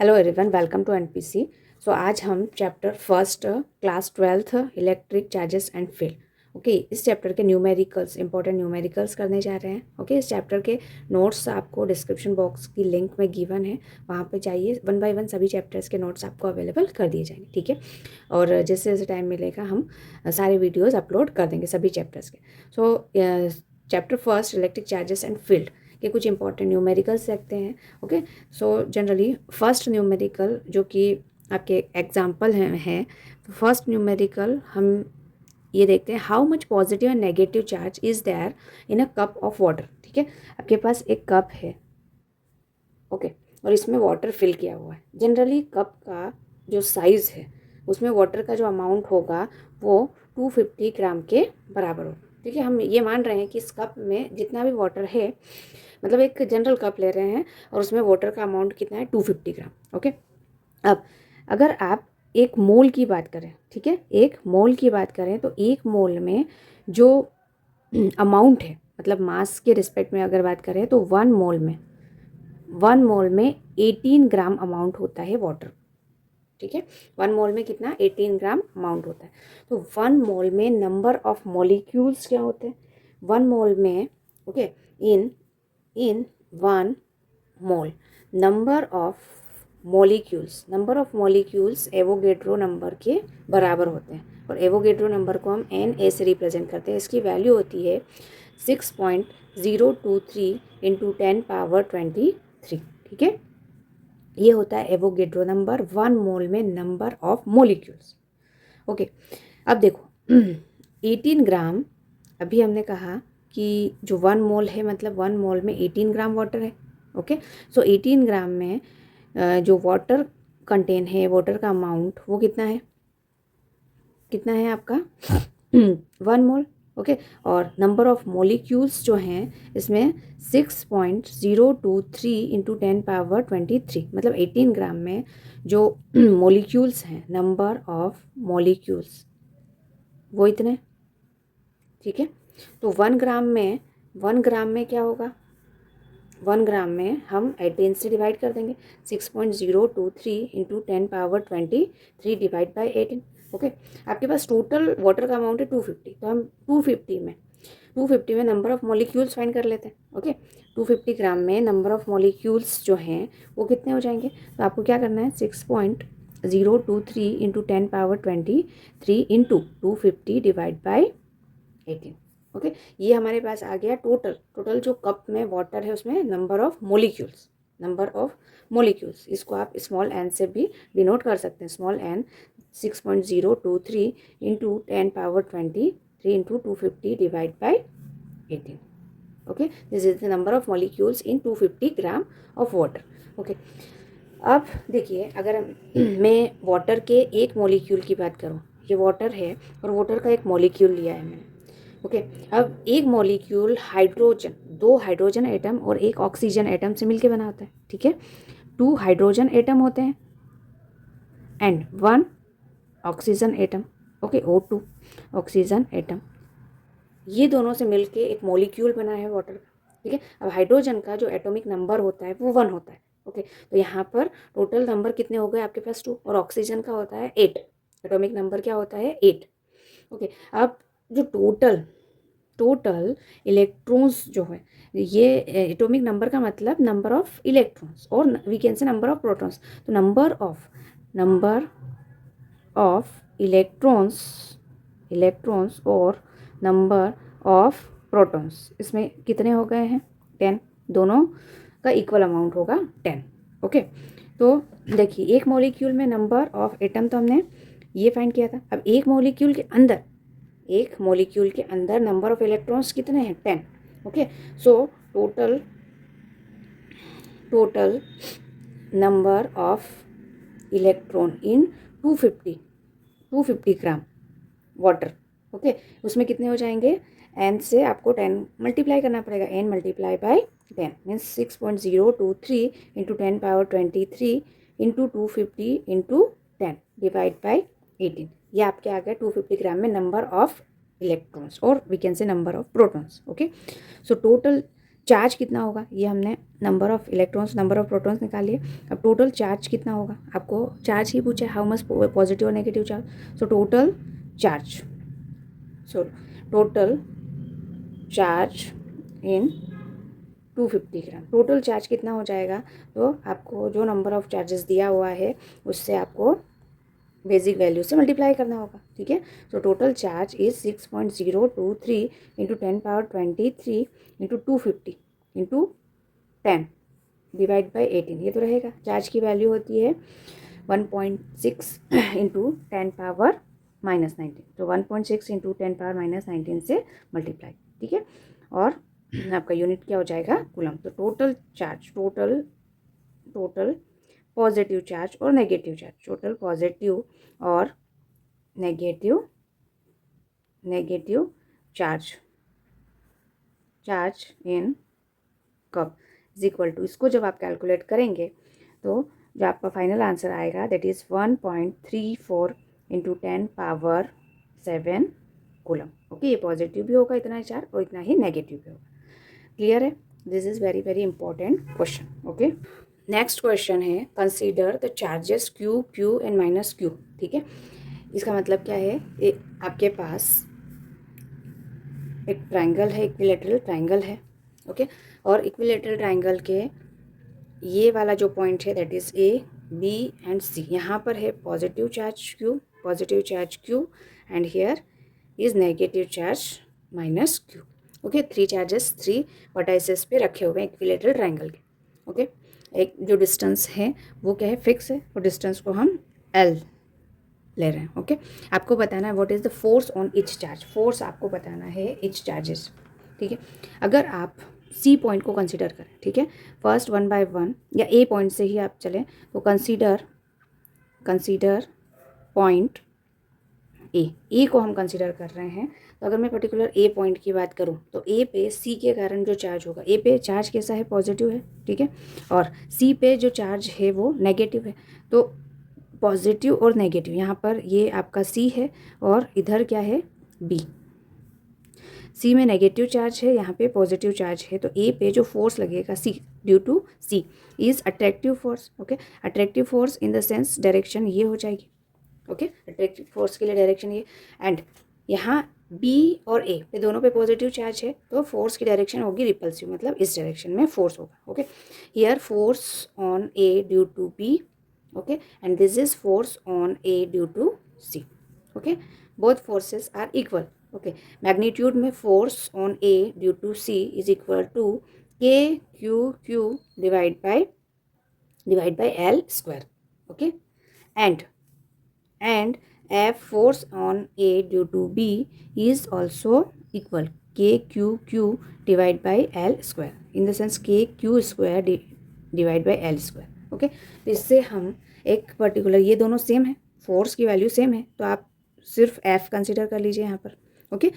Hello everyone, welcome to NPC. So आज हम chapter first class 12th electric charges and field okay इस chapter के numericals important numericals करने जा रहे हैं। ओके इस चैप्टर के नोट्स आपको डिस्क्रिप्शन बॉक्स की लिंक में गिवन है, वहाँ पे जाइए। वन बाय वन सभी चैप्टर्स के नोट्स आपको अवेलेबल कर दिए जाएंगे, ठीक है। और जैसे जैसे टाइम मिलेगा हम सारे वीडियोज़ अपलोड कर देंगे सभी चैप्टर्स के। सो chapter first electric charges and field के कुछ इंपॉर्टेंट न्यूमेरिकल्स देखते हैं। Okay so generally first numerical जो कि आपके एग्जाम्पल हैं फर्स्ट न्यूमेरिकल हम ये देखते हैं, how much positive and negative charge is there in a cup of water. ठीक है, आपके पास एक कप है, ओके और इसमें वाटर फिल किया हुआ है। जनरली कप का जो साइज़ है उसमें वाटर का जो अमाउंट होगा वो 250 ग्राम के बराबर होगा। ठीक है, हम ये मान रहे हैं कि इस कप में जितना भी वाटर है, मतलब एक जनरल कप ले रहे हैं और उसमें वाटर का अमाउंट कितना है 250 ग्राम। ओके, अब अगर आप एक मोल की बात करें, ठीक है, एक मोल की बात करें तो एक मोल में जो अमाउंट है, मतलब मास के रिस्पेक्ट में अगर बात करें तो वन मोल में 18 ग्राम अमाउंट होता है वाटर। ठीक है, वन मोल में कितना 18 ग्राम अमाउंट होता है। तो वन मोल में नंबर ऑफ मॉलिक्यूल्स क्या होते हैं वन मोल में? Okay, in one mole number of molecules Avogadro number के बराबर होते हैं। और एवोगेड्रो नंबर को हम Na से रिप्रेजेंट करते हैं। इसकी वैल्यू होती है 6.023 इंटू 10⁻23। ठीक है, ये होता है एवोगेड्रो नंबर वन मोल में नंबर ऑफ मॉलिक्यूल्स। ओके, अब देखो 18 ग्राम, अभी हमने कहा कि जो वन मोल है मतलब वन मोल में 18 ग्राम वाटर है। ओके, सो 18 ग्राम में जो वाटर कंटेन है, वाटर का अमाउंट वो कितना है आपका 1 मोल। ओके, और नंबर ऑफ मॉलिक्यूल्स जो हैं इसमें 6.023 इंटू 10⁻23, मतलब 18 ग्राम में जो मॉलिक्यूल्स हैं, नंबर ऑफ मॉलिक्यूल्स वो इतने। ठीक है, तो 1 ग्राम में क्या होगा? 1 ग्राम में हम 18 से डिवाइड कर देंगे। 6.023 इंटू 10⁻23 डिवाइड बाई 18। ओके, आपके पास टोटल वाटर का अमाउंट है 250, तो हम 250 में नंबर ऑफ मॉलिक्यूल्स फाइंड कर लेते हैं। ओके, 250 ग्राम में नंबर ऑफ मॉलिक्यूल्स जो हैं वो कितने हो जाएंगे? तो आपको क्या करना है, 6.023 into 10⁻23 into 250 divide by 18। Okay, ये हमारे पास आ गया टोटल जो कप में वाटर है उसमें नंबर ऑफ मॉलिक्यूल्स। इसको आप स्मॉल एन से भी डिनोट कर सकते हैं। Small N 6.023 into 10⁻23 into 250 divide by 18। Okay, this is the number of molecules in 250 gram of water. Okay, अब देखिए, अगर मैं वाटर के एक मॉलिक्यूल की बात करूँ, ये वाटर है और वाटर का एक मॉलिक्यूल लिया है मैंने। ओके, अब एक मॉलिक्यूल हाइड्रोजन, 2 हाइड्रोजन एटम और एक ऑक्सीजन एटम से मिलके बना होता है। ठीक है, 2 हाइड्रोजन एटम होते हैं and 1 oxygen atom. Okay, O2 oxygen atom, ये दोनों से मिलके एक मॉलिक्यूल बना है वाटर का। ठीक है, अब हाइड्रोजन का जो एटॉमिक नंबर होता है वो 1 होता है। ओके, तो यहाँ पर टोटल नंबर कितने हो गए आपके पास 2, और ऑक्सीजन का होता है 8। एटॉमिक नंबर क्या होता है 8। ओके, अब जो टोटल इलेक्ट्रॉन्स जो है, ये एटॉमिक नंबर का मतलब नंबर ऑफ इलेक्ट्रॉन्स, और we can say number of protons. तो नंबर ऑफ इलेक्ट्रॉन्स और नंबर ऑफ प्रोटॉन्स, इसमें कितने हो गए हैं 10, दोनों का इक्वल अमाउंट होगा 10। ओके, तो देखिए एक मॉलिक्यूल में नंबर ऑफ एटम तो हमने ये फाइंड किया था। अब एक मॉलिक्यूल के अंदर नंबर ऑफ इलेक्ट्रॉन्स कितने हैं 10। Okay, so total number of electron in 250 gram water. Okay, उसमें कितने हो जाएंगे? एन से आपको 10 मल्टीप्लाई करना पड़ेगा, N multiply by 10 means 6.023 into 10⁻23 into 250 into 10 divide by 18। ये आपके आ गया 250 ग्राम में नंबर ऑफ इलेक्ट्रॉन्स, और we can say number of protons. Okay, so total charge कितना होगा, ये हमने number of electrons number of protons निकाल लिए। अब टोटल चार्ज कितना होगा, आपको चार्ज ही पूछा है, हाउ मच पॉजिटिव और negative charge. So total charge in 250 gram. Total charge कितना हो जाएगा, तो आपको जो नंबर ऑफ चार्जेस दिया हुआ है उससे आपको बेसिक वैल्यू से मल्टीप्लाई करना होगा, ठीक है। सो total charge is 6.023 into 10⁻23 into 250 into 10 divide by 18, ये तो रहेगा। चार्ज की वैल्यू होती है 1.6 इंटू 10⁻−19, तो 1.6 इंटू 10⁻−19 से मल्टीप्लाई, ठीक है। और आपका यूनिट क्या हो जाएगा, कूलम। तो total charge, total positive charge और नेगेटिव चार्ज, टोटल पॉजिटिव और negative charge in cup is equal to, इसको जब आप कैलकुलेट करेंगे तो जो आपका फाइनल आंसर आएगा that is 1.34 into 10⁻7 coulomb. Okay, ये पॉजिटिव भी होगा इतना ही चार्ज और इतना ही नेगेटिव भी होगा। क्लियर है, this is very very important question. Okay, next question है consider the charges Q, Q and -Q, ठीक है। इसका मतलब क्या है, आपके पास एक ट्राइंगल है, इक्विलेटरल ट्राइंगल है, ओके। और इक्विलेटरल ट्राइंगल के ये वाला जो पॉइंट है that is A, B and C। यहाँ पर है positive charge Q and here is negative charge -Q। Okay, 3 charges 3 vertices पे रखे हुए हैं इक्विलेटरल ट्राइंगल के। ओके, एक जो डिस्टेंस है वो क्या है, फिक्स है, और डिस्टेंस को हम L ले रहे हैं। ओके, आपको बताना है what is the force on each charge. Force आपको बताना है ईच चार्जेस, ठीक है। अगर आप C पॉइंट को कंसीडर करें, ठीक है, फर्स्ट 1 बाय 1 या A पॉइंट से ही आप चलें, तो कंसीडर पॉइंट ए को हम कंसीडर कर रहे हैं। तो अगर मैं पर्टिकुलर A पॉइंट की बात करूं तो A पे C के कारण जो चार्ज होगा, A पे चार्ज कैसा है, पॉजिटिव है, ठीक है, और C पे जो चार्ज है वो नेगेटिव है। तो पॉजिटिव और नेगेटिव, यहाँ पर ये आपका C है और इधर क्या है, B। C में नेगेटिव चार्ज है, यहाँ पे पॉजिटिव चार्ज है, तो A पे जो फोर्स लगेगा C due to C is attractive force. Okay, attractive force in the sense direction ये हो जाएगी। ओके, अट्रैक्टिव फोर्स के लिए डायरेक्शन ये, एंड यहाँ B और A पे दोनों पे पॉजिटिव चार्ज है, तो फोर्स की डायरेक्शन होगी रिपल्सिव, मतलब इस डायरेक्शन में फोर्स होगा। Okay, here force on A due to B, okay, and this is force on A due to C। Okay, both forces are equal. Okay, magnitude में force on A due to C is equal to KQ divide by L square. Okay, and F force on A due to B is also equal KQ divide by L square, in the sense KQ square divide by L square। Okay, तो इससे हम एक particular, ये दोनों same है, force की value same है, तो आप सिर्फ F कंसिडर कर लीजिए यहाँ पर। ओके,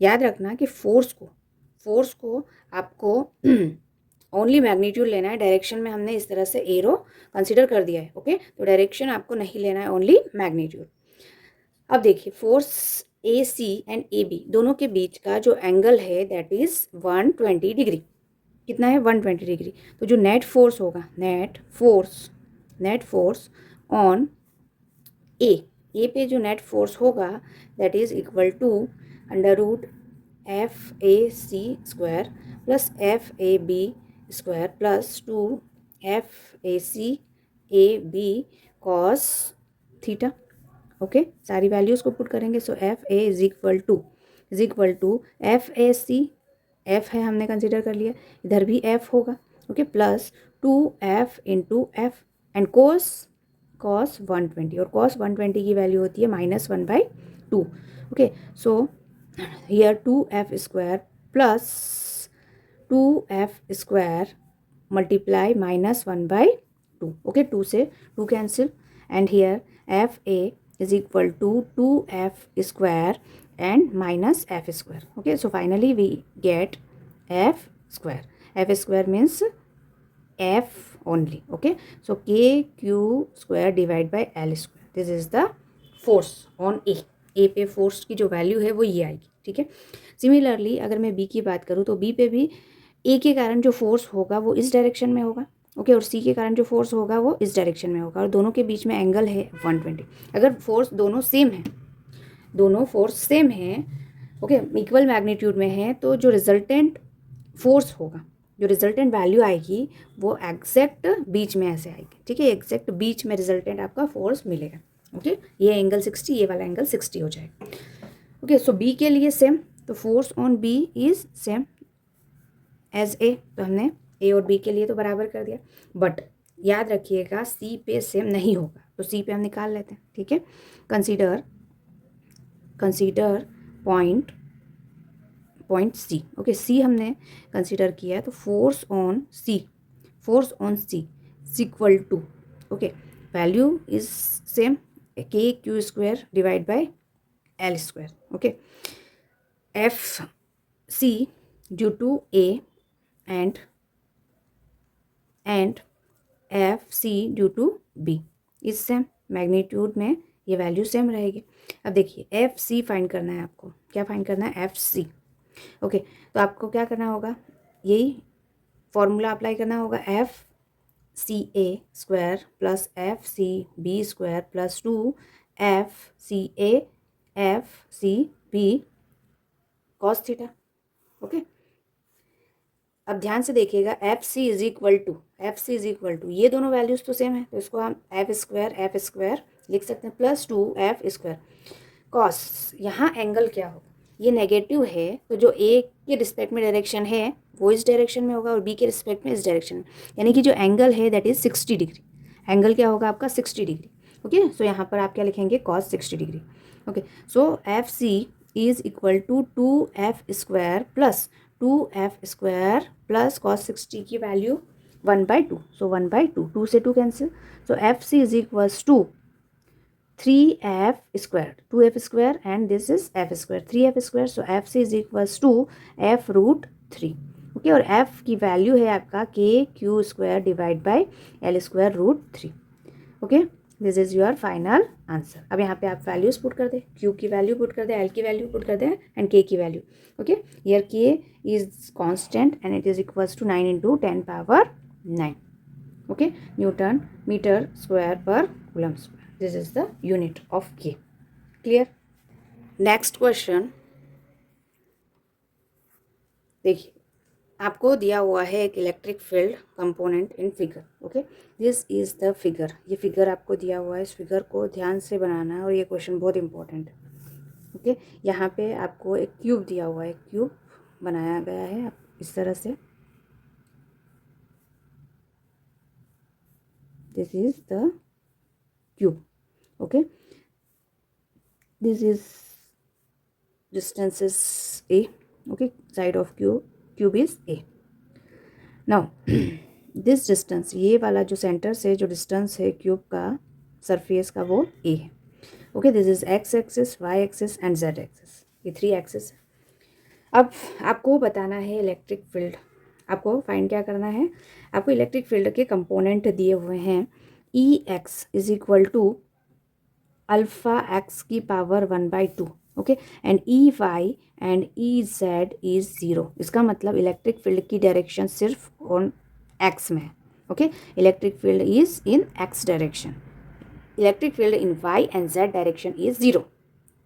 याद रखना कि फोर्स को आपको ओनली मैग्नीट्यूड लेना है। डायरेक्शन में हमने इस तरह से एरो कंसिडर कर दिया है। ओके, तो डायरेक्शन आपको नहीं लेना है, ओनली मैग्नीट्यूड। अब देखिए, फोर्स AC एंड AB दोनों के बीच का जो एंगल है दैट इज 120 डिग्री। कितना है, 120 डिग्री। तो जो नेट फोर्स होगा, नेट फोर्स ऑन A पे जो नेट फोर्स होगा that is equal to √FAC square plus FAB square plus 2FACAB cos theta. Okay, सारी वैल्यूज़ को पुट करेंगे। So FA is equal to FAC, F है हमने consider कर लिया, इधर भी F होगा। Okay, plus 2F into F and cos 120, और cos 120 की वैल्यू होती है -1/2। Okay, so here 2F square plus 2F square multiply -1/2। Okay, 2 से 2 cancel, and here FA is equal to 2F square and -F square. Okay, so finally we get F square. F square means F only. Okay, so KQ square divide by L square. This is the force on A. A पे force की जो value है वो ये आएगी, ठीक है। Similarly अगर मैं B की बात करूँ तो B पे भी ए के कारण जो फोर्स होगा वो इस डायरेक्शन में होगा, ओके, और सी के कारण जो फोर्स होगा वो इस डायरेक्शन में होगा, और दोनों के बीच में एंगल है 120। अगर फोर्स दोनों सेम है, दोनों फोर्स सेम है, ओके, इक्वल मैग्नीट्यूड में है, तो जो रिजल्टेंट फोर्स होगा, जो रिजल्टेंट वैल्यू आएगी वो एग्जैक्ट बीच में ऐसे आएगी, ठीक है, एग्जैक्ट बीच में रिजल्टेंट आपका फोर्स मिलेगा, ओके। ये एंगल 60, ये वाला एंगल 60 हो जाएगा, ओके। सो बी के लिए सेम, तो force on B is same as A, तो हमने ए और बी के लिए तो बराबर कर दिया, बट याद रखिएगा सी पे सेम नहीं होगा, तो सी पे हम निकाल लेते हैं, ठीक है। Consider point C, okay, C हमने कंसीडर किया है, तो force on C equal to, okay, value is same, K Q square divide by L square, okay, F C due to A and F C due to B is same, magnitude में ये value same रहेगी। अब देखिए F C find करना है आपको, क्या find करना है, एफ सी, ओके। तो आपको क्या करना होगा, यही फॉर्मूला अप्लाई करना होगा, F C A square plus एफ सी बी स्क्वायर प्लस 2 F C A F C B cos theta, okay. अब ध्यान से देखिएगा, F C is equal to ये दोनों वैल्यूज तो सेम है, तो इसको हम एफ स्क्वायर लिख सकते हैं प्लस 2 एफ स्क्वायर कॉस, यहाँ एंगल क्या होगा, ये नेगेटिव है, तो जो ए के रिस्पेक्ट में डायरेक्शन है वो इस डायरेक्शन में होगा और बी के रिस्पेक्ट में इस डायरेक्शन में, यानी कि जो एंगल है दैट इज 60 डिग्री, एंगल क्या होगा आपका 60 डिग्री, ओके। सो यहाँ पर आप क्या लिखेंगे, cos 60 degree, okay. So F C is equal to 2f square plus 2f² प्लस कॉस 60 की वैल्यू 1/2, सो 1/2, 2 से 2 cancel, so F C is equals to 3f² 2f square and this is f square 3f square, so F C is equals to f√3, okay. और f की value है आपका K Q square divide by L square √3, okay. This is your final answer. अब यहाँ पे आप values put कर दें, क्यू की वैल्यू पुट कर दें, एल की वैल्यू पुट कर दें एंड के की value, okay. Here K is constant and it is equals to 9 × 10⁻9, okay, newton metre square पर coulomb square, this is the unit of K, clear. Next question देखिए, आपको दिया हुआ है एक electric field component in figure, okay, this is the figure, ये figure आपको दिया हुआ है, इस फिगर को ध्यान से बनाना है और ये क्वेश्चन बहुत इंपॉर्टेंट है, ओके। यहाँ पे आपको एक क्यूब दिया हुआ है, क्यूब बनाया गया है आप इस तरह से, this is the cube, okay, this is distance is a, okay, side of cube is a. Now this distance, ये वाला जो सेंटर से जो डिस्टेंस है क्यूब का सरफेस का वो ए है, okay. This is X axis, Y axis and Z axis, ये 3 एक्सिस है। अब आपको बताना है इलेक्ट्रिक फील्ड, आपको फाइंड क्या करना है, आपको इलेक्ट्रिक फील्ड के कंपोनेंट दिए हुए हैं, E x is equal to alpha x की power 1/2, okay, and E y and E z is 0, इसका मतलब इलेक्ट्रिक फील्ड की डायरेक्शन सिर्फ ऑन एक्स में है, okay. Electric field is in x direction, electric field in y and z direction is 0,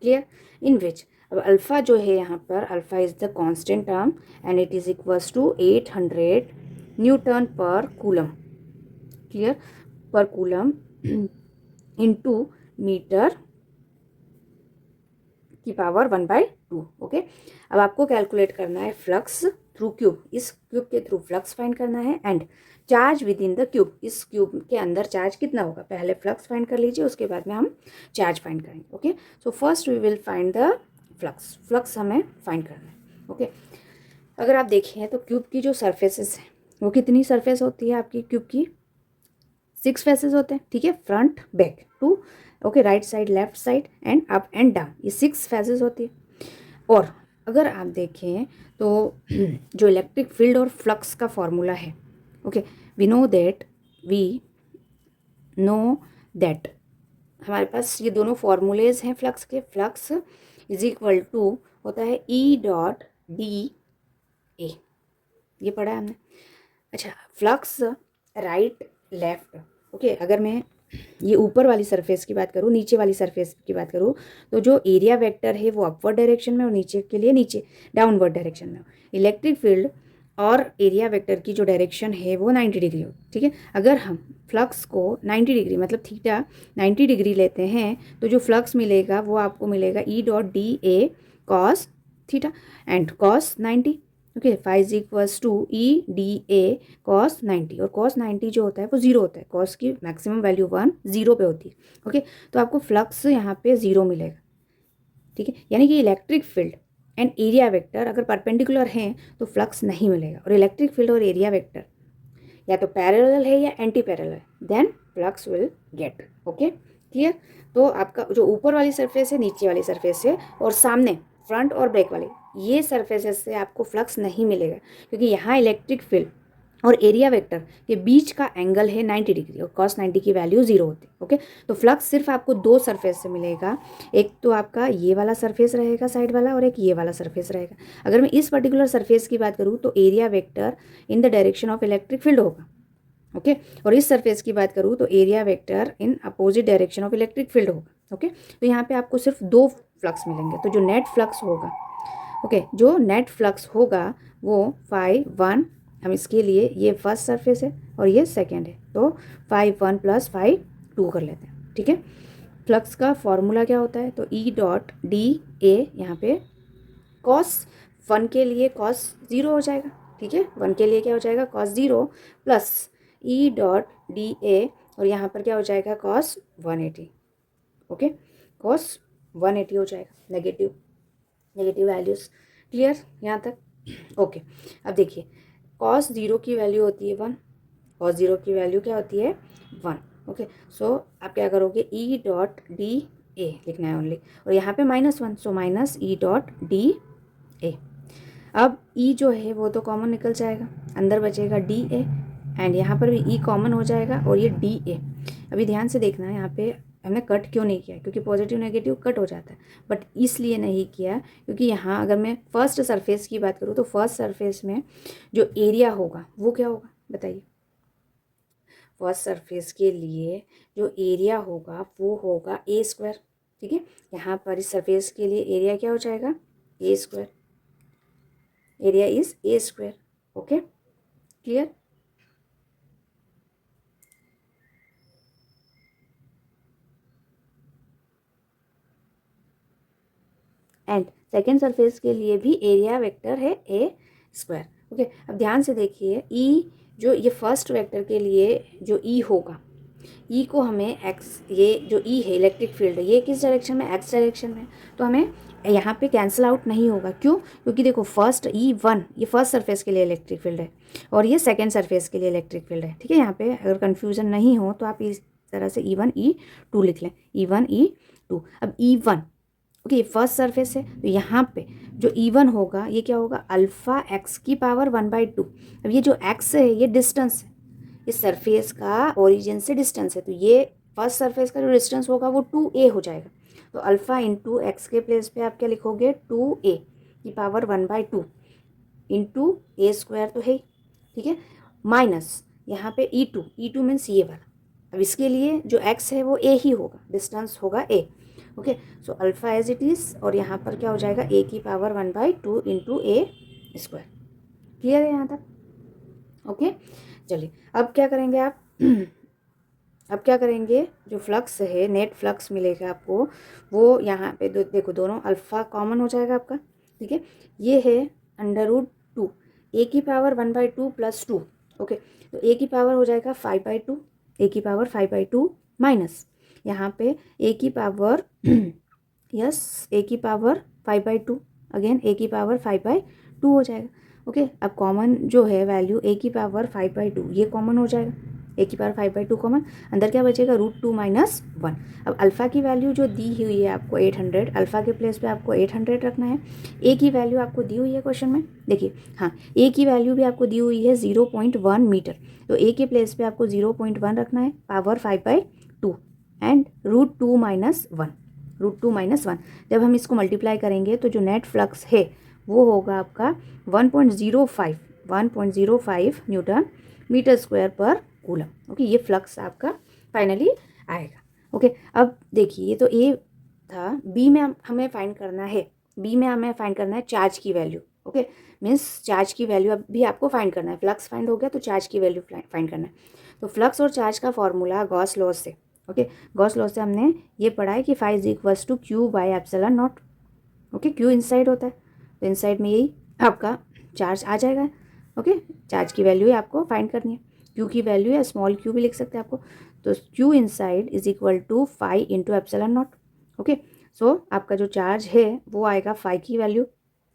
clear. In which, अब alpha जो है यहाँ पर, alpha is the constant term and it is equals to 800 Newton पर coulomb, clear, पर coulomb into metre की power 1/2, okay. अब आपको कैलकुलेट करना है फ्लक्स थ्रू क्यूब, इस क्यूब के थ्रू फ्लक्स फाइंड करना है and charge with in the cube, इस क्यूब के अंदर चार्ज कितना होगा, पहले फ्लक्स फाइंड कर लीजिए, उसके बाद में हम चार्ज फाइंड करेंगे, okay. So first we will find the flux हमें फाइंड करना है, ओके। अगर आप देखें तो क्यूब की जो सरफेसेस है वो कितनी सरफेस होती है आपकी क्यूब की, 6 फेसेस होते हैं, ठीक है, front back two, okay, right side left side and up and down, ये 6 फेसेस होती है। और अगर आप देखें तो जो इलेक्ट्रिक फील्ड और फ्लक्स का फॉर्मूला है, ओके, वी नो दैट हमारे पास ये दोनों फॉर्मूलेज हैं फ्लक्स के, फ्लक्स इज इक्वल टू होता है ई डॉट डी ए, ये पढ़ा है हमने। अच्छा, फ्लक्स राइट लेफ्ट, ओके, अगर मैं ये ऊपर वाली सरफेस की बात करूँ, नीचे वाली सरफेस की बात करूँ, तो जो एरिया वेक्टर है वो अपवर्ड डायरेक्शन में और नीचे के लिए नीचे डाउनवर्ड डायरेक्शन में। इलेक्ट्रिक फील्ड और एरिया वेक्टर की जो डायरेक्शन है वो 90 डिग्री हो, ठीक है। अगर हम फ्लक्स को 90 डिग्री मतलब थीटा 90 डिग्री लेते हैं तो जो फ्लक्स मिलेगा वो आपको मिलेगा E dot D A cos theta and cos 90, okay. Phi is equals to E D A cos 90, और कॉस 90 जो होता है वो जीरो होता है, कॉस की मैक्सिमम वैल्यू 1 जीरो पे होती है, ओके। तो आपको फ्लक्स यहाँ पे जीरो मिलेगा, ठीक है। यानी कि electric field and area vector अगर परपेंडिकुलर हैं तो फ्लक्स नहीं मिलेगा, और इलेक्ट्रिक फील्ड और एरिया वेक्टर या तो पैरेलल है या एंटी पैरेलल है, then flux will get, okay, clear. तो आपका जो ऊपर वाली सरफेस है, नीचे वाली सरफेस है और सामने फ्रंट और बैक वाले ये सरफेसेस से आपको फ्लक्स नहीं मिलेगा, क्योंकि यहाँ इलेक्ट्रिक फील्ड और एरिया वेक्टर के बीच का एंगल है 90 डिग्री और cos 90 की वैल्यू जीरो होती है, ओके। तो फ्लक्स सिर्फ आपको दो सरफेस से मिलेगा, एक तो आपका ये वाला सरफेस रहेगा साइड वाला, और एक ये वाला सरफेस रहेगा। अगर मैं इस पर्टिकुलर सरफेस की बात करूँ तो area vector in the direction of electric field होगा, ओके। और इस सरफेस की बात करूँ तो area vector in opposite direction of electric field होगा, ओके। तो यहाँ पे आपको सिर्फ दो फ्लक्स मिलेंगे, तो जो नेट फ्लक्स होगा, ओके, जो नेट फ्लक्स होगा वो फाई 1, हम इसके लिए ये फर्स्ट सरफेस है और ये सेकेंड है, तो फाई 1 प्लस फाई 2 कर लेते हैं, ठीक है। फ्लक्स का फॉर्मूला क्या होता है, तो ई डॉट डी ए, यहाँ पे कॉस 1 के लिए कॉस 0 हो जाएगा, ठीक है। 1 के लिए क्या हो जाएगा, कॉस 0 प्लस ई डॉट डी ए, और यहाँ पर क्या हो जाएगा, कॉस 180, ओके। कॉस 180 हो जाएगा, नेगेटिव वैल्यूज़, क्लियर यहाँ तक, ओके। अब देखिए कॉस 0 की वैल्यू होती है 1, कॉस 0 की वैल्यू क्या होती है 1, ओके। सो आप क्या करोगे, ई डॉट डी ए लिखना है ओनली, और यहाँ पे -1, सो माइनस ई डॉट डी ए। अब ई जो है वो तो कॉमन निकल जाएगा, अंदर बचेगा डी ए, एंड यहाँ पर भी ई कॉमन हो जाएगा और ये डी ए। अभी ध्यान से देखना है, यहाँ पे हमने कट क्यों नहीं किया, क्योंकि पॉजिटिव नेगेटिव कट हो जाता है, बट इसलिए नहीं किया क्योंकि यहाँ अगर मैं फर्स्ट सरफेस की बात करूँ तो फर्स्ट सरफेस में जो एरिया होगा वो क्या होगा, बताइए। फर्स्ट सरफेस के लिए जो एरिया होगा वो होगा ए स्क्वायर, ठीक है। यहाँ पर इस सरफेस के लिए एरिया क्या हो जाएगा, A square, area is A square, okay, clear. And second surface के लिए भी एरिया वेक्टर है ए स्क्वायर, ओके। अब ध्यान से देखिए, ई जो ये फर्स्ट वेक्टर के लिए जो ई होगा, ई को हमें एक्स, ये जो ई है इलेक्ट्रिक फील्ड है ये किस डायरेक्शन में, एक्स डायरेक्शन में, तो हमें यहाँ पे कैंसिल आउट नहीं होगा, क्यों, क्योंकि देखो फर्स्ट E1 ये फर्स्ट सरफेस के लिए इलेक्ट्रिक फील्ड है और ये सेकेंड सरफेस के लिए इलेक्ट्रिक फील्ड है, ठीक है। यहाँ पे अगर कन्फ्यूजन नहीं हो तो आप इस तरह से E1 E2 लिख लें, E1 E2। अब E1, ओके, ये फर्स्ट सरफेस है, तो यहाँ पे जो E1 होगा ये क्या होगा, अल्फ़ा एक्स की पावर 1/2। अब ये जो एक्स है ये डिस्टेंस है, इस सरफेस का ओरिजिन से डिस्टेंस है, तो ये फर्स्ट सरफेस का जो डिस्टेंस होगा वो 2a हो जाएगा। तो अल्फ़ा इंटू एक्स के प्लेस पे आप क्या लिखोगे, 2a की पावर 1/2 इंटू ए स्क्वायर तो है, ठीक है, माइनस यहाँ पे E2 मीन्स ये वाला। अब इसके लिए जो x है वो a ही होगा, डिस्टेंस होगा a, okay. So alpha as it is, और यहाँ पर क्या हो जाएगा, a की power 1/2 into A square, clear है यहाँ तक, ओके। चलिए अब क्या करेंगे आप अब क्या करेंगे, जो फ्लक्स है नेट फ्लक्स मिलेगा आपको, वो यहाँ पे देखो दोनों अल्फ़ा कॉमन हो जाएगा आपका, ठीक है। ये है √2, a की पावर 1/2 प्लस 2, ओके। तो a की पावर हो जाएगा 5/2, a की पावर 5/2 माइनस यहाँ पे a की पावर यस a की पावर 5/2, अगेन a की पावर 5/2 हो जाएगा, ओके। अब कॉमन जो है वैल्यू a की पावर 5/2 ये कॉमन हो जाएगा, a की पावर 5/2 कॉमन, अंदर क्या बचेगा, √2 माइनस 1। अब अल्फ़ा की वैल्यू जो दी हुई है आपको 800, अल्फ़ा के प्लेस पे आपको 800 रखना है। a की वैल्यू आपको दी हुई है क्वेश्चन में, देखिए हाँ, a की वैल्यू भी आपको दी हुई है 0.1 मीटर, तो a के प्लेस पे आपको 0.1 रखना है, पावर 5/2 एंड √2 माइनस 1। जब हम इसको मल्टीप्लाई करेंगे तो जो नेट फ्लक्स है वो होगा आपका 1.05 1.05 न्यूटन मीटर स्क्वायर पर कूलम। ओके, ये फ्लक्स आपका फाइनली आएगा। ओके, अब देखिए ये तो ए था, बी में हमें फाइंड करना है, बी में हमें फाइंड करना है चार्ज की वैल्यू। ओके, मीन्स चार्ज की वैल्यू अब भी आपको फाइंड करना है। फ्लक्स फाइंड हो गया तो चार्ज की वैल्यू फाइंड करना है। तो फ्लक्स और चार्ज का फॉर्मूला गॉस लॉ से, ओके, गॉस लॉ से हमने ये पढ़ा है कि phi is equals to Q by epsilon naught. Okay, Q inside होता है तो इनसाइड में यही आपका चार्ज आ जाएगा। ओके, चार्ज की वैल्यू ही आपको फाइंड करनी है। क्यू की वैल्यू या स्मॉल क्यू भी लिख सकते हैं आपको। तो Q inside is equal to phi into epsilon naught. Okay, so आपका जो चार्ज है वो आएगा फाई की value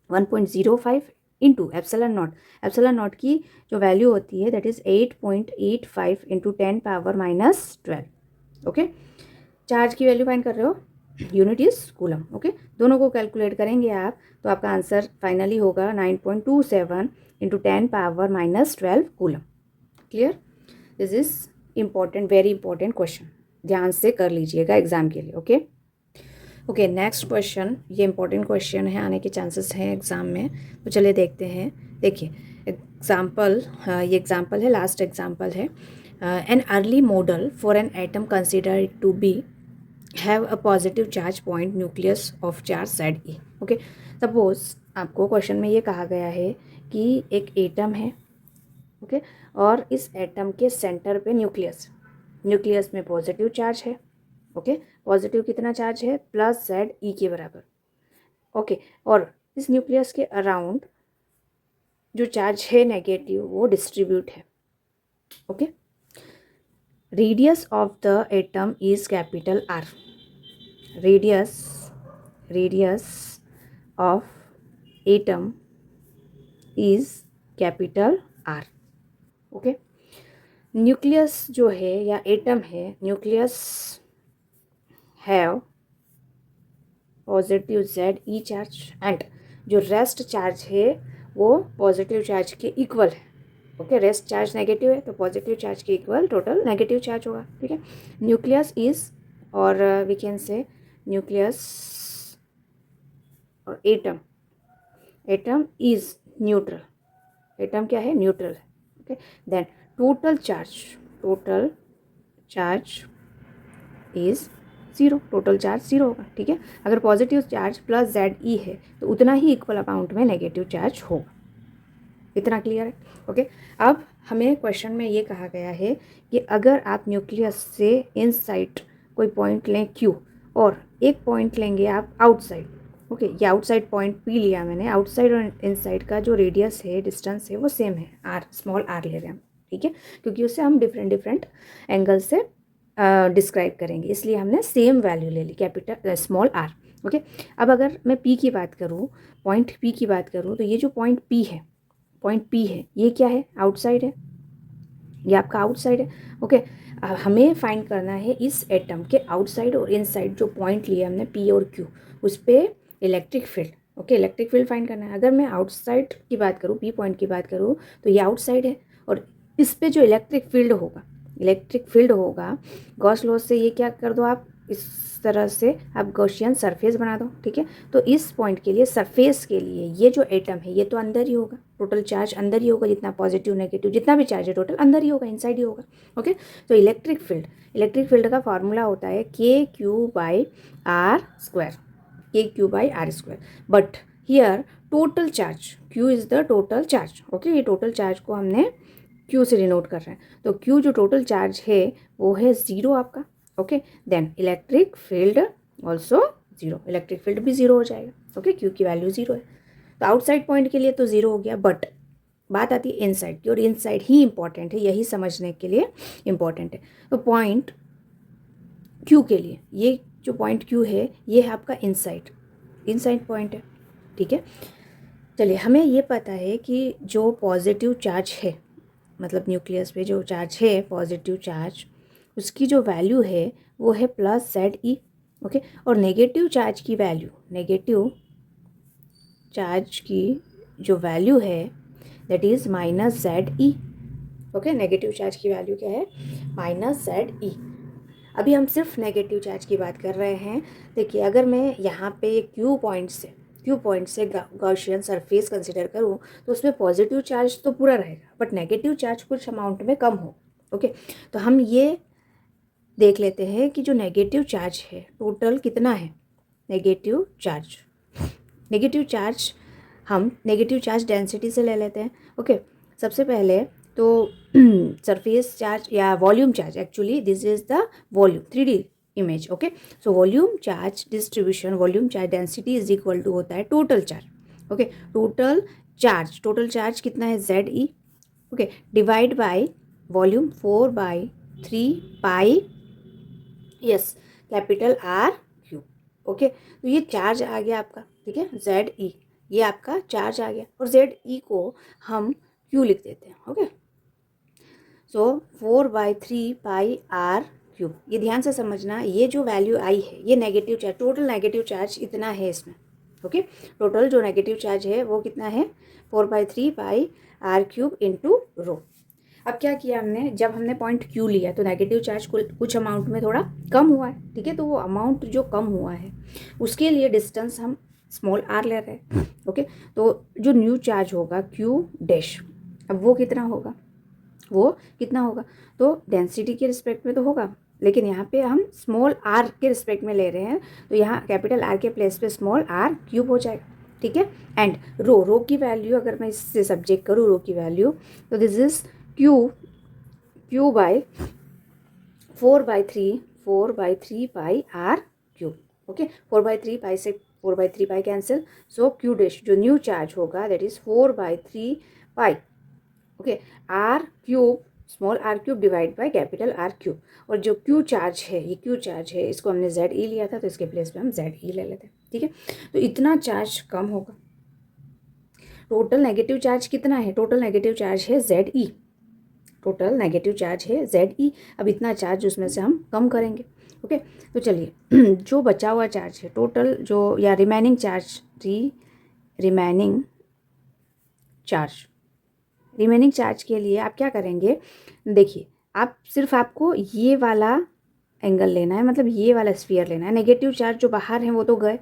1.05 into epsilon naught. Epsilon naught की जो वैल्यू होती है that is 8.85 into 10⁻⁻12। Okay, charge की वैल्यू फाइंड कर रहे हो, यूनिट इज कूलम। ओके, दोनों को कैलकुलेट करेंगे आप तो आपका आंसर फाइनली होगा 9.27 into 10⁻⁻12 coulomb. Clear? This is important, very important question, ध्यान से कर लीजिएगा एग्जाम के लिए। ओके ओके, नेक्स्ट क्वेश्चन, ये इंपॉर्टेंट क्वेश्चन है, आने के चांसेस हैं एग्जाम में, तो चलिए देखते हैं। देखिए एग्जाम्पल, ये एग्जाम्पल है, लास्ट एग्जाम्पल है। An early model for an atom consider to be have a positive charge point nucleus of charge said E. Okay, suppose आपको क्वेश्चन में ये कहा गया है कि एक एटम है, ओके, और इस एटम के सेंटर पे न्यूक्लियस, न्यूक्लियस में पॉजिटिव चार्ज है। ओके, पॉजिटिव कितना चार्ज है? प्लस जेड ई के बराबर। ओके, और इस न्यूक्लियस के अराउंड जो चार्ज है नेगेटिव वो डिस्ट्रीब्यूट है। Okay, radius of the atom is capital R. Radius of atom is capital R. Okay, nucleus जो है या एटम है, nucleus have positive Z E charge and जो रेस्ट चार्ज है वो पॉजिटिव चार्ज के इक्वल है। ओके, रेस्ट चार्ज नेगेटिव है तो पॉजिटिव चार्ज के इक्वल टोटल नेगेटिव चार्ज होगा। ठीक है, न्यूक्लियस इज, और वी कैन से न्यूक्लियस और एटम इज न्यूट्रल। एटम क्या है? न्यूट्रल है। Okay, then total charge is zero, total charge zero होगा। ठीक है, अगर positive charge plus Z E है तो उतना ही इक्वल अमाउंट में नेगेटिव चार्ज होगा। इतना क्लियर है? ओके, अब हमें क्वेश्चन में ये कहा गया है कि अगर आप न्यूक्लियस से इनसाइड कोई पॉइंट लें क्यू और एक पॉइंट लेंगे आप आउटसाइड। ओके, ये आउटसाइड पॉइंट पी लिया मैंने, आउटसाइड और इनसाइड का जो रेडियस है, डिस्टेंस है वो सेम है, आर, स्मॉल आर ले रहे हैं हम। ठीक है, क्योंकि उससे हम डिफरेंट एंगल से डिस्क्राइब करेंगे, इसलिए हमने सेम वैल्यू ले ली, कैपिटल स्मॉल आर। ओके, अब अगर मैं पी की बात करूँ, पॉइंट पी की बात करूँ, तो ये जो पॉइंट पी है ये क्या है? आउटसाइड है, ये आपका आउटसाइड है। ओके, हमें फाइंड करना है इस एटम के आउटसाइड और इनसाइड जो पॉइंट लिए हमने पी और क्यू, उस पर electric field. Okay, electric field find करना है। अगर मैं आउटसाइड की बात करूँ, पी पॉइंट की बात करूँ, तो ये आउटसाइड है और इस पर जो इलेक्ट्रिक फील्ड होगा, गॉस लॉ से ये क्या कर दो आप, इस तरह से आप गॉसियन सरफेस बना दो। ठीक है, तो इस पॉइंट के लिए, सरफेस के लिए, ये जो एटम है ये तो अंदर ही होगा, टोटल चार्ज अंदर ही होगा, जितना पॉजिटिव नेगेटिव जितना भी चार्ज है टोटल अंदर ही होगा, इनसाइड ही होगा। ओके, तो इलेक्ट्रिक फील्ड का फॉर्मूला होता है K Q by R square. But here total charge, Q is the total charge. Okay, ये टोटल चार्ज को हमने क्यू से डिनोट कर रहे हैं, तो क्यू जो टोटल चार्ज है वो है ज़ीरो आपका। Okay, then electric field also zero, electric field भी ज़ीरो हो जाएगा। ओके, क्यू की वैल्यू ज़ीरो है, तो आउटसाइड पॉइंट के लिए तो ज़ीरो हो गया, बट बात आती है इनसाइड की, और इनसाइड ही इंपॉर्टेंट है, यही समझने के लिए इंपॉर्टेंट है। तो पॉइंट क्यू के लिए, ये जो पॉइंट क्यू है ये है आपका इनसाइड पॉइंट है। ठीक है, चलिए हमें ये पता है कि जो पॉजिटिव चार्ज है, मतलब न्यूक्लियस पे जो चार्ज है पॉजिटिव चार्ज, उसकी जो वैल्यू है वो है प्लस जेड ई। ओके, और नेगेटिव चार्ज की जो वैल्यू है that is minus Z E. Okay, negative charge की वैल्यू क्या है? माइनस जेड ई। अभी हम सिर्फ नेगेटिव चार्ज की बात कर रहे हैं। देखिए, अगर मैं यहाँ पे क्यू क्यू पॉइंट से गॉसियन सरफेस कंसिडर करूँ तो उसमें पॉजिटिव चार्ज तो पूरा रहेगा बट नेगेटिव चार्ज कुछ अमाउंट में कम हो। ओके, तो हम ये देख लेते हैं कि जो नेगेटिव चार्ज है टोटल कितना है। नेगेटिव चार्ज हम नेगेटिव चार्ज डेंसिटी से ले लेते हैं। ओके, सबसे पहले तो सरफेस चार्ज या volume charge, actually this is the volume 3D image. Okay, so volume charge distribution, volume charge density is equal to होता है total charge. Okay, total charge कितना है ZE। Okay, divide by volume 4/3 pi yes capital R³ okay, तो ये charge आ गया आपका, ठीक है, ZE ये आपका चार्ज आ गया और ZE को हम Q लिख देते हैं। ओके, सो 4/3 पाई R³। ये ध्यान से समझना, ये जो वैल्यू आई है ये negative charge, total negative charge इतना है इसमें। ओके, टोटल जो नेगेटिव चार्ज है वो कितना है 4/3 पाई R³ इंटू रो। अब क्या किया हमने, जब हमने पॉइंट Q लिया तो नेगेटिव चार्ज कुछ अमाउंट में थोड़ा कम हुआ है, ठीक है, तो वो अमाउंट जो कम हुआ है उसके लिए डिस्टेंस हम स्मॉल r ले रहे हैं। ओके, तो जो न्यू चार्ज होगा Q', अब वो कितना होगा, तो डेंसिटी के रिस्पेक्ट में तो होगा, लेकिन यहाँ पे हम स्मॉल r के रिस्पेक्ट में ले रहे हैं, तो यहाँ कैपिटल R के प्लेस पे स्मॉल R³ हो जाएगा, ठीक है। एंड रो की वैल्यू अगर मैं इससे सब्जेक्ट करूँ रो की वैल्यू, तो this is Q by 4/3 pi R³। Okay, 4/3 pi से 4/3 पाई कैंसिल, सो Q' जो न्यू चार्ज होगा that is 4/3 pi. Okay, R³ small R³ divide by capital R³। और जो Q चार्ज है, ये Q चार्ज है, इसको हमने ZE लिया था तो इसके प्लेस पे हम ZE ले लेते हैं, ठीक है। तो इतना चार्ज कम होगा। टोटल नेगेटिव चार्ज कितना है, टोटल नेगेटिव चार्ज है ZE, अब इतना चार्ज उसमें से हम कम करेंगे। ओके, तो चलिए जो बचा हुआ चार्ज है टोटल जो या रिमेनिंग चार्ज के लिए आप क्या करेंगे, देखिए आपको ये वाला एंगल लेना है, मतलब ये वाला स्फीयर लेना है। नेगेटिव चार्ज जो बाहर हैं वो तो गए।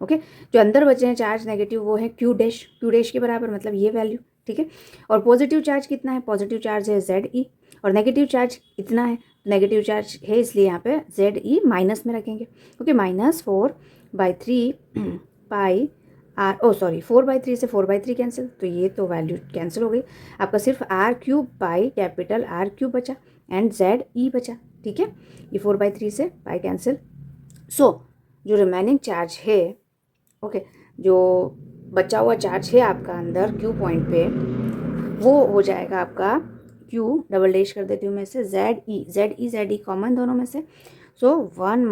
ओके, जो अंदर बचे हैं चार्ज नेगेटिव वो है Q' के बराबर, मतलब ये वैल्यू, ठीक है। और पॉजिटिव चार्ज कितना है, पॉजिटिव चार्ज है ZE और नेगेटिव चार्ज इतना है, नेगेटिव चार्ज है इसलिए यहाँ पे ZE माइनस में रखेंगे। ओके, -4/3 पाई R 4/3 से 4/3 कैंसिल, तो ये तो वैल्यू कैंसिल हो गई, आपका सिर्फ R³ बाई कैपिटल R³ बचा एंड ZE बचा, ठीक है। ये 4/3 से पाई कैंसिल, सो जो रिमेनिंग चार्ज है, ओके, जो बचा हुआ चार्ज है आपका अंदर Q पॉइंट पे, वो हो जाएगा आपका Q' कर देती हूँ मैं इसे ZE कॉमन दोनों में से, सो 1 -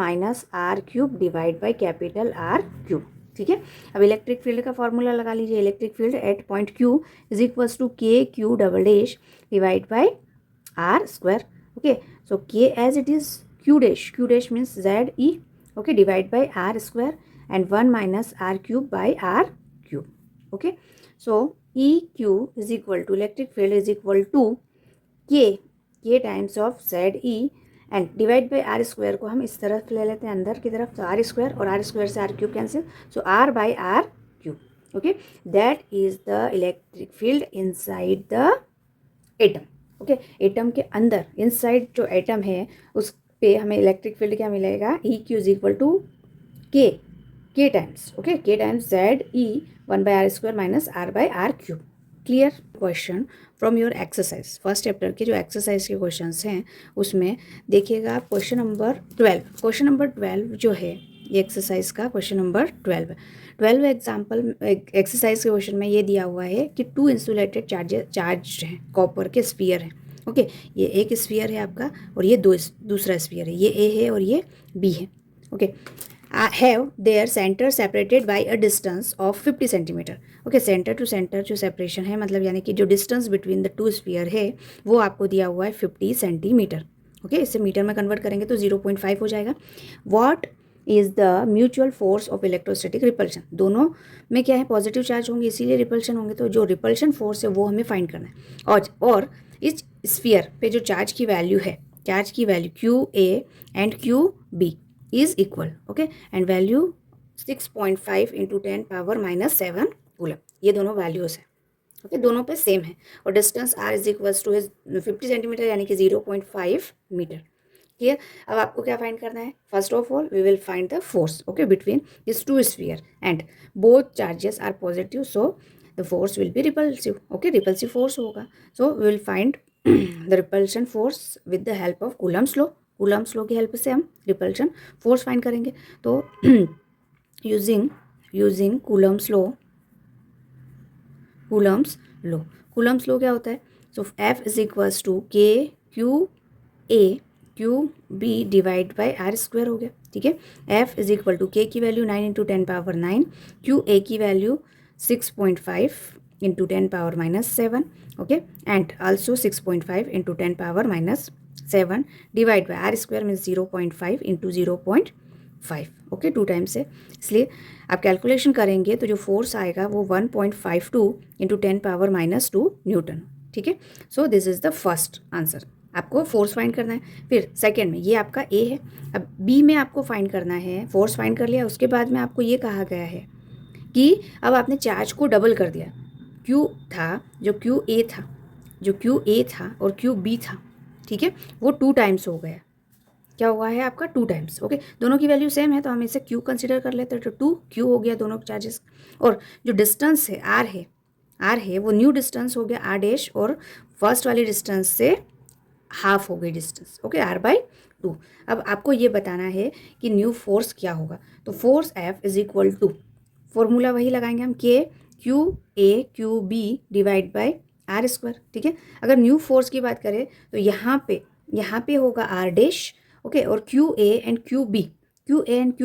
R³ divide by capital R³, ठीक है। अब इलेक्ट्रिक फील्ड का फॉर्मूला लगा लीजिए, electric field at point Q is equals to KQ' divide by R²। Okay, so K as it is Q' means ZE, okay, divide by R² and 1 - R³ by R³। okay, so EQ is equal to electric field is equal to K times of ZE and divide by R² को हम इस तरफ ले लेते हैं अंदर की तरफ, तो R² और R² से R³ cancel, so R by R³। okay, that is the electric field inside the atom। okay, atom के अंदर इनसाइड जो एटम है उस पे हमें इलेक्ट्रिक फील्ड क्या मिलेगा, EQ is equal to K times, okay, K times ZE 1/R² minus R by R³। Clear. Question from your exercise, first chapter के जो एक्सरसाइज के क्वेश्चंस हैं उसमें देखिएगा क्वेश्चन नंबर 12 जो है ये एक्सरसाइज का क्वेश्चन नंबर 12 एग्जाम्पल एक्सरसाइज के क्वेश्चन में ये दिया हुआ है कि 2 इंसुलेटेड चार्ज हैं, कॉपर के स्फीयर हैं। ओके, ये एक स्फीयर है आपका और ये दूसरा स्फीयर है, ये A है और ये B है। Okay, have their center separated by a distance of 50 centimetre. Okay, centre to centre जो सेपरेशन है, मतलब यानी कि जो डिस्टेंस बिटवीन द 2 स्फीयर है वो आपको दिया हुआ है 50 सेंटीमीटर। ओके, इसे मीटर में कन्वर्ट करेंगे तो 0.5 हो जाएगा। What is the mutual force of electrostatic repulsion, दोनों में क्या है पॉजिटिव चार्ज होंगे इसीलिए रिपल्शन होंगे, तो जो रिपल्शन फोर्स है वो हमें फाइंड करना है। और इस स्फीयर पे जो चार्ज की वैल्यू है, QA and QB is equal, okay, and value 6.5 into 10⁻⁷ coulomb, ये दोनों वैल्यूज़ हैं। ओके, दोनों पे सेम है। और distance r is equals to 50 centimetre यानी कि 0.5 मीटर। क्लियर। अब आपको क्या फाइंड करना है? First of all we will find the force, okay, between this two sphere and both charges are positive, so the force will be repulsive. Okay, repulsive force होगा। So we will find the repulsion force with the help of Coulomb's law. Coulomb's law की help से हम repulsion force find करेंगे। तो using Coulomb's law, Coulomb's law क्या होता है? So F is equals to के Q A Q B divide by R square हो गया। ठीक है, F इज इक्वल टू के की वैल्यू 9 इंटू 10⁻⁹, क्यू ए की value 6.5 into 10⁻⁷, okay, and also 6.5 into 10⁻⁷ divide by R square means 0.5 into 0.5, okay, 2 times है, इसलिए आप कैलकुलेशन करेंगे तो जो फोर्स आएगा वो 1.52 इंटू 10⁻⁻2 न्यूटन। ठीक है, so this is the first answer. आपको फोर्स फाइंड करना है। फिर सेकंड में ये आपका ए है, अब बी में आपको फाइंड करना है। फोर्स फाइंड कर लिया, उसके बाद में आपको ये कहा गया है कि अब आपने चार्ज को डबल कर दिया। क्यू था, जो क्यू ए था और क्यू बी था, ठीक है, वो 2 टाइम्स हो गया। क्या हुआ है आपका? 2 टाइम्स। ओके, दोनों की वैल्यू सेम है तो हम इसे क्यू कंसिडर कर लेते हैं, तो 2 क्यू हो गया दोनों चार्जेस। और जो डिस्टेंस है आर है वो न्यू डिस्टेंस हो गया आर डैश, और फर्स्ट वाली डिस्टेंस से हाफ हो गई डिस्टेंस, ओके, r/2। अब आपको ये बताना है कि न्यू फोर्स क्या होगा। तो force F is equal to, formula वही लगाएंगे हम, K Q A Q B divide by R square. ठीक है, अगर न्यू फोर्स की बात करें तो यहाँ पे होगा आर डैश, ओके, और Q A and Q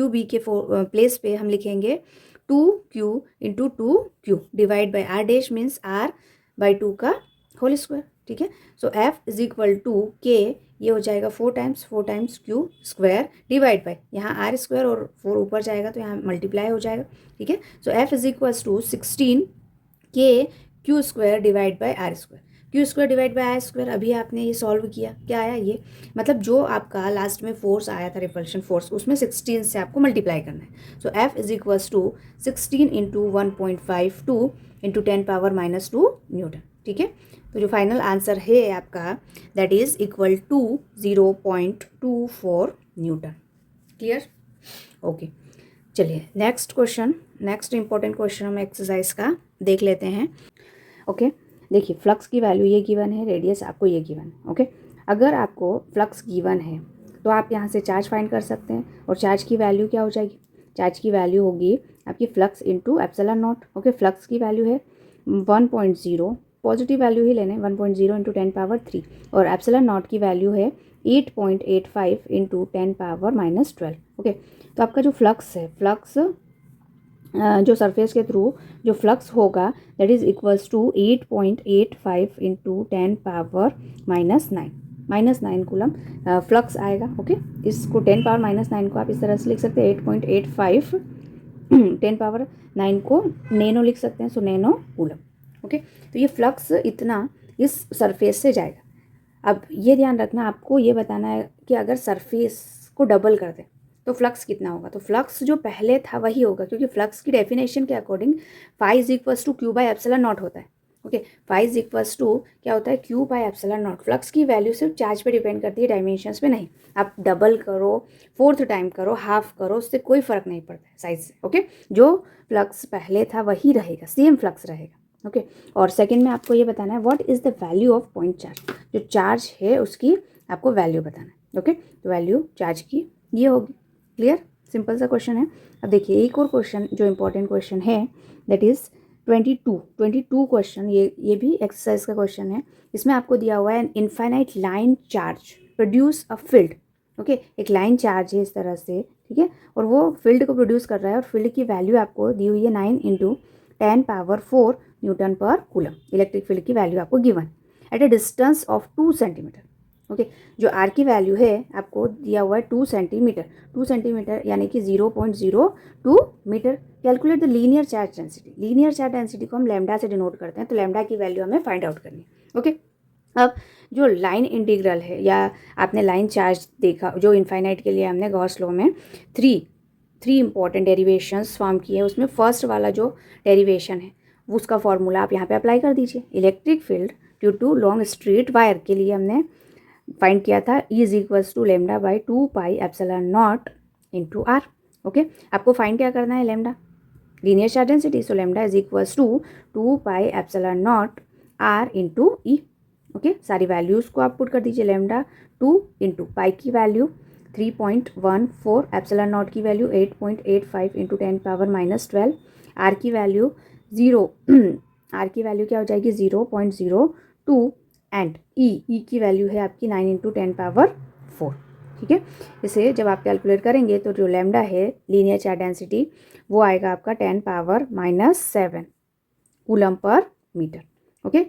B के प्लेस पे हम लिखेंगे 2q into 2q divide by R dash means r/2 का होल स्क्वायर। ठीक है, so F is equal to K, ये हो जाएगा 4 times Q square divide by यहाँ आर स्क्वायर, और 4 ऊपर जाएगा तो यहाँ मल्टीप्लाई हो जाएगा। ठीक है, so F is equal to 16 K Q square divide by R square. Q square divide by R square, अभी आपने ये सॉल्व किया, क्या आया ये, मतलब जो आपका लास्ट में फोर्स आया था रिपल्शन फोर्स, उसमें 16 से आपको मल्टीप्लाई करना है। So F is equal to 16 into 1.52 into 10⁻⁻2 newton. ठीक है, तो जो फाइनल आंसर है आपका that is equal to 0.24 newton. Clear? Okay, चलिए नेक्स्ट इंपॉर्टेंट क्वेश्चन हम एक्सरसाइज का देख लेते हैं। ओके, देखिए फ्लक्स की वैल्यू ये गिवन है, रेडियस आपको ये गिवन है। ओके, अगर आपको फ्लक्स गिवन है तो आप यहाँ से चार्ज फाइंड कर सकते हैं, और चार्ज की वैल्यू क्या हो जाएगी? चार्ज की वैल्यू होगी आपकी flux into epsilon naught. Okay, flux की वैल्यू है 1.0, पॉजिटिव वैल्यू ही लेने, 1.0 इंटू 10⁻3, और एप्सिलॉन नॉट की वैल्यू है 8.85 इंटू 10⁻⁻12। ओके, तो आपका जो फ्लक्स है, जो सरफेस के थ्रू जो फ्लक्स होगा that is equals to 8.85 into 10⁻�9 -9 coulomb flux आएगा। ओके, इसको 10⁻�9 को आप इस तरह से लिख सकते हैं, 8.85 10⁻9 को नैनो लिख सकते हैं, सो नैनो कूलम। ओके, तो ये फ्लक्स इतना इस सरफेस से जाएगा। अब ये ध्यान रखना, आपको ये बताना है कि अगर सरफेस को डबल कर दें तो फ्लक्स कितना होगा। तो फ्लक्स जो पहले था वही होगा, क्योंकि फ्लक्स की डेफिनेशन के according phi is equals to Q by epsilon naught होता है। Okay, phi is equals to क्या होता है? Q by epsilon naught. Flux की वैल्यू सिर्फ चार्ज पे डिपेंड करती है, डायमेंशंस पे नहीं। आप डबल करो, 4th टाइम करो, हाफ करो, उससे कोई फर्क नहीं पड़ता है साइज से। ओके, जो फ्लक्स पहले था वही रहेगा, सेम फ्लक्स रहेगा। ओके, और सेकेंड में आपको ये बताना है what is the value of point charge. जो चार्ज है उसकी आपको वैल्यू बताना है। ओके, तो वैल्यू चार्ज की ये होगी। क्लियर? सिंपल सा क्वेश्चन है। अब देखिए एक और क्वेश्चन जो इम्पोर्टेंट क्वेश्चन है दैट इज़ 22 क्वेश्चन, ये भी एक्सरसाइज का क्वेश्चन है। इसमें आपको दिया हुआ है an infinite line charge produce a field. Okay, एक लाइन चार्ज है इस तरह से, ठीक है, और वो फील्ड को प्रोड्यूस कर रहा है, और फील्ड की वैल्यू आपको दी हुई है 9 इंटू 10⁻4 न्यूटन पर कूलम। इलेक्ट्रिक फील्ड की वैल्यू आपको given at a distance of 2 centimetre. Okay, जो आर की वैल्यू है आपको दिया हुआ है 2 सेंटीमीटर यानी कि 0.02 metre. Calculate the linear charge density. Linear charge density को हम लैम्डा से डिनोट करते हैं, तो लैम्डा की वैल्यू हमें फाइंड आउट करनी है। ओके, अब जो लाइन इंटीग्रल है, या आपने लाइन चार्ज देखा जो इनफाइनाइट के लिए हमने गॉस लॉ में 3 3 इंपॉर्टेंट डेरिवेशंस फॉर्म की है। उसमें फर्स्ट वाला जो डेरिवेशन है वो उसका फॉर्मूला आप यहाँ पे अप्लाई कर दीजिए। Electric field due to long straight wire के लिए हमने फाइंड किया था E is equals to lambda by 2 pi epsilon naught into R. Okay, आपको फाइंड क्या करना है, lambda, linear charge density. So lambda is equals to 2 pi epsilon naught R into E. Okay, सारी वैल्यूज़ को आप put कर दीजिए। Lambda 2 into pi की वैल्यू 3.14, एप्सिलॉन नॉट की वैल्यू 8.85 इंटू 10⁻⁻12, आर की वैल्यू 0 आर की वैल्यू क्या हो जाएगी 0.02 एंड ई की वैल्यू है आपकी 9 इंटू 10⁻4। ठीक है, इसे जब आप कैलकुलेट करेंगे तो जो लेमडा है लीनियर चार्ज डेंसिटी वो आएगा आपका 10⁻⁻7 कूलम पर मीटर। ओके,